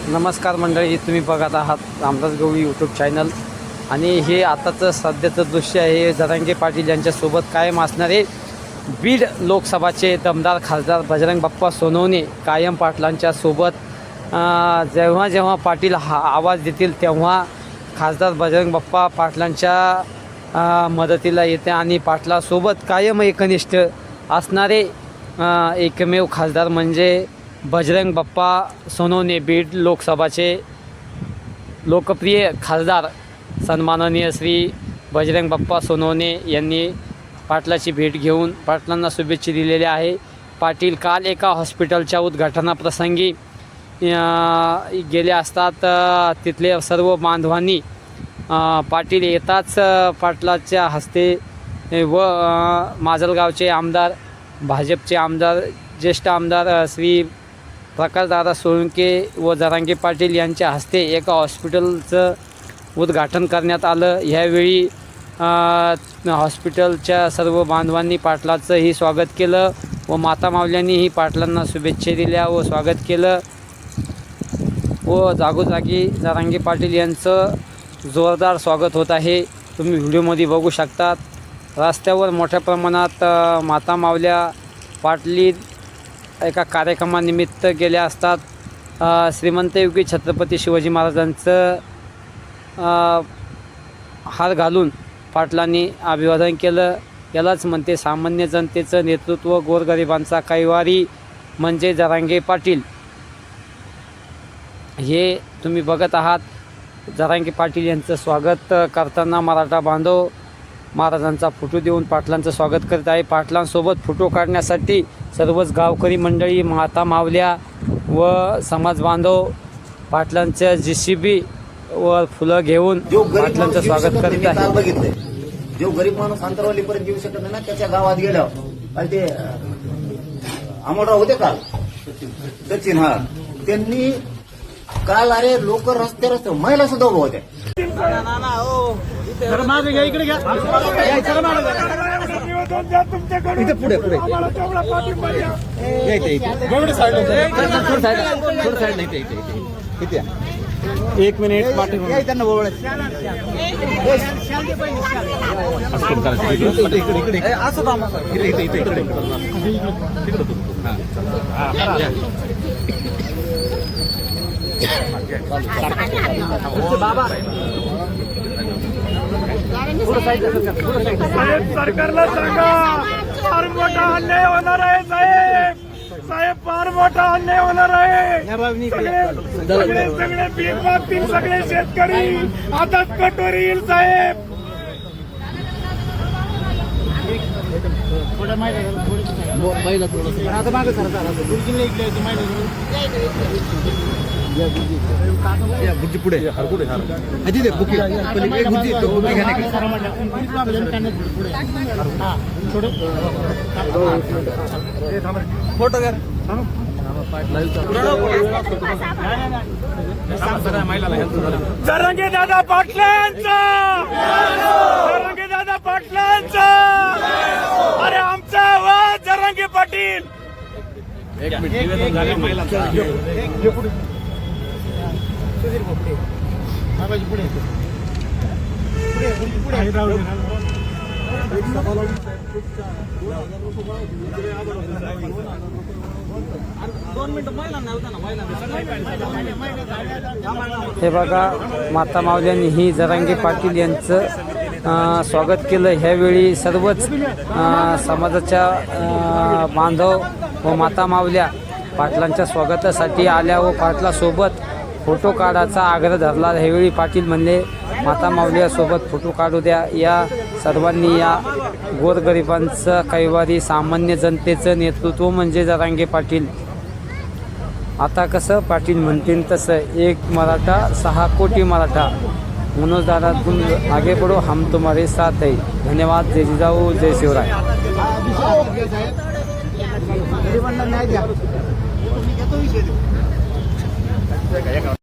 नमस्कार मंडळी, तुम्ही बघत आहात रामदास गवळी यूट्यूब चॅनल. आणि हे आताचं सध्याचं दृश्य आहे जरांगे पाटील यांच्यासोबत कायम असणारे बीड लोकसभाचे दमदार खासदार बजरंग बाप्पा सोनवणे कायम पाटलांच्या सोबत. जेव्हा जेव्हा पाटील हा आवाज देतील तेव्हा खासदार बजरंग बाप्पा पाटलांच्या मदतीला येते आणि पाटलासोबत कायम एकनिष्ठ असणारे एकमेव खासदार म्हणजे बजरंग बाप्पा सोनवणे. बीड लोकसभाचे लोकप्रिय खासदार सन्माननीय श्री बजरंग बाप्पा सोनवणे यांनी पाटलाची भेट घेऊन पाटलांना शुभेच्छा दिलेल्या आहे. पाटील काल एका हॉस्पिटलच्या उद्घाटनाप्रसंगी गेले असतात. तिथले सर्व बांधवांनी पाटील येताच पाटलाच्या हस्ते व माजलगावचे आमदार, भाजपचे आमदार, ज्येष्ठ आमदार श्री प्रकाशदादा सोळंके व जरांगे पाटील यांच्या हस्ते एका हॉस्पिटलचं उद्घाटन करण्यात आलं. ह्यावेळी हॉस्पिटलच्या सर्व बांधवांनी पाटलाचंही स्वागत केलं व माता मावल्यांनीही पाटलांना शुभेच्छा दिल्या व स्वागत केलं व जागोजागी जरांगे पाटील यांचं जोरदार स्वागत होत आहे. तुम्ही व्हिडिओमध्ये बघू शकतात. रस्त्यावर मोठ्या प्रमाणात माता मावल्या पाटली एका कार्यक्रमानिमित्त गेल्या असतात. श्रीमंत योगी छत्रपती शिवाजी महाराजांचं हार घालून पाटलांनी अभिवादन केलं. यालाच म्हणते सामान्य जनतेचं नेतृत्व, गोरगरिबांचा कैवारी म्हणजे जरांगे पाटील. हे तुम्ही बघत आहात. जरांगे पाटील यांचं स्वागत करताना मराठा बांधव महाराजांचा फोटो देऊन पाटलांचं स्वागत करत आहे. पाटलांसोबत फोटो काढण्यासाठी सर्वच गावकरी मंडळी, माता मावल्या व समाज बांधव पाटलांच्या JCB वर फुलं घेऊन पाटलांचं स्वागत करीत आहे. जो गरीब माणूस अंतरवालीपर्यंत येऊ शकत नाही ना, त्याच्या गावात गेल्यावर आणि ते अमोलराव होते काल सचिन, हा त्यांनी काल अरे लोक रस्ते महिला सुद्धा उभं होत्या. पुढे एक मिनिट त्यांना बोल सरकारला सांगा, फार मोठा अन्याय होणार आहे साहेब. साहेब फार मोठा अन्याय होणार आहे. सगळे पीक मागतील, सगळे शेतकरी आताच कठोर येईल साहेब. बुद्धी पुढे फोटो कर. जरांगे दादा पाटलांचा, जरांगे दादा पाटलांचा. अरे आमचा आवाज जरांगे पाटील. हे बघा, माता मावल्यांनीही जरांगे पाटील यांचं स्वागत केलं. ह्यावेळी सर्वच समाजाच्या बांधव व माता मावल्या पाटलांच्या स्वागतासाठी आल्या व पाटलासोबत फोटो काढायचा आग्रह धरला. ह्यावेळी पाटील म्हणले माता मावल्यासोबत फोटो काढू द्या. या सर्वांनी या गोरगरिबांचं कैवारी, सामान्य जनतेचं नेतृत्व म्हणजे जरांगे पाटील. आता कसं पाटील म्हणतील तसं, एक मराठा 6 कोटी मराठा. मनोज दादा तुम आगे बढ़ो, हम तुम्हारे साथ है. धन्यवाद. जय जिजाऊ, जय शिवराय.